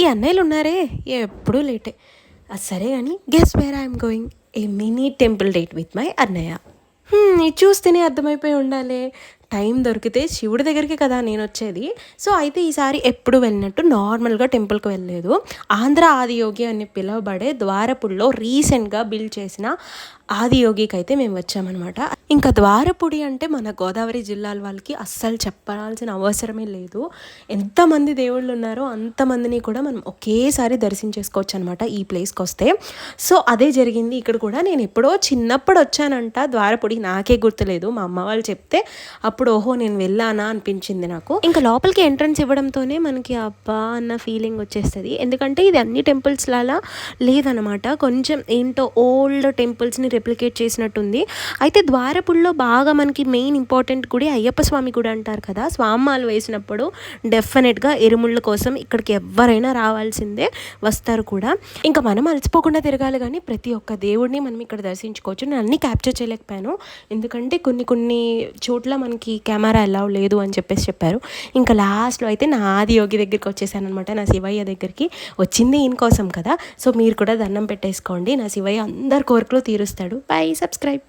ఈ అన్నయ్యలు ఉన్నారే ఎప్పుడూ లేటే. సరే కానీ guess where I'm going, A mini temple date with my అన్నయ్య. ఇది చూస్తేనే అర్థమైపోయి ఉండాలి, టైం దొరికితే శివుడి దగ్గరికి కదా నేను వచ్చేది. సో అయితే ఈసారి ఎప్పుడు వెళ్ళినట్టు నార్మల్గా టెంపుల్కి వెళ్ళలేదు. ఆంధ్ర ఆదియోగి అని పిలువబడే ద్వారపుడిలో రీసెంట్గా బిల్డ్ చేసిన ఆదియోగికి అయితే మేము వచ్చామన్నమాట. ఇంకా ద్వారపుడి అంటే మన గోదావరి జిల్లాల వాళ్ళకి అస్సలు చెప్పాల్సిన అవసరమే లేదు. ఎంతమంది దేవుళ్ళు ఉన్నారో అంతమందిని కూడా మనం ఒకేసారి దర్శించేసుకోవచ్చు అనమాట ఈ ప్లేస్కి వస్తే. సో అదే జరిగింది ఇక్కడ కూడా. నేను ఎప్పుడో చిన్నప్పుడు వచ్చానంట ద్వారపుడి, నాకే గుర్తులేదు, మా అమ్మ వాళ్ళు చెప్తే అప్పుడు ఓహో నేను వెళ్ళానా అనిపించింది నాకు. ఇంకా లోపలికి ఎంట్రన్స్ ఇవ్వడంతోనే మనకి అబ్బా అన్న ఫీలింగ్ వచ్చేస్తుంది. ఎందుకంటే ఇది అన్ని టెంపుల్స్ లాగా లేదనమాట, కొంచెం ఏంటో ఓల్డ్ టెంపుల్స్ని రెప్లికేట్ చేసినట్టుంది. అయితే ద్వారపుడిలో బాగా మనకి మెయిన్ ఇంపార్టెంట్ గుడి అయ్యప్ప స్వామి గుడి అంటారు కదా. స్వామిమాలు వేసినప్పుడు డెఫినెట్గా ఇరుముళ్ళ కోసం ఇక్కడికి ఎవరైనా రావాల్సిందే, వస్తారు కూడా. ఇంకా మనం అలసిపోకుండా తిరగాలి కానీ ప్రతి ఒక్క దేవుడిని మనం ఇక్కడ దర్శించుకోవచ్చు. నేను అన్నీ క్యాప్చర్ చేయలేకపోయాను ఎందుకంటే కొన్ని చోట్ల మనకి కెమెరా అలౌ లేదు అని చెప్పారు. ఇంకా లాస్ట్లో అయితే నా ఆదియోగి దగ్గరికి వచ్చేసాను అనమాట, నా శివయ్య దగ్గరికి. వచ్చింది ఈయన కోసం కదా, సో మీరు కూడా దండం పెట్టేసుకోండి, నా శివయ్య అందరి కోరికలు తీరుస్తాడు. By, subscribe.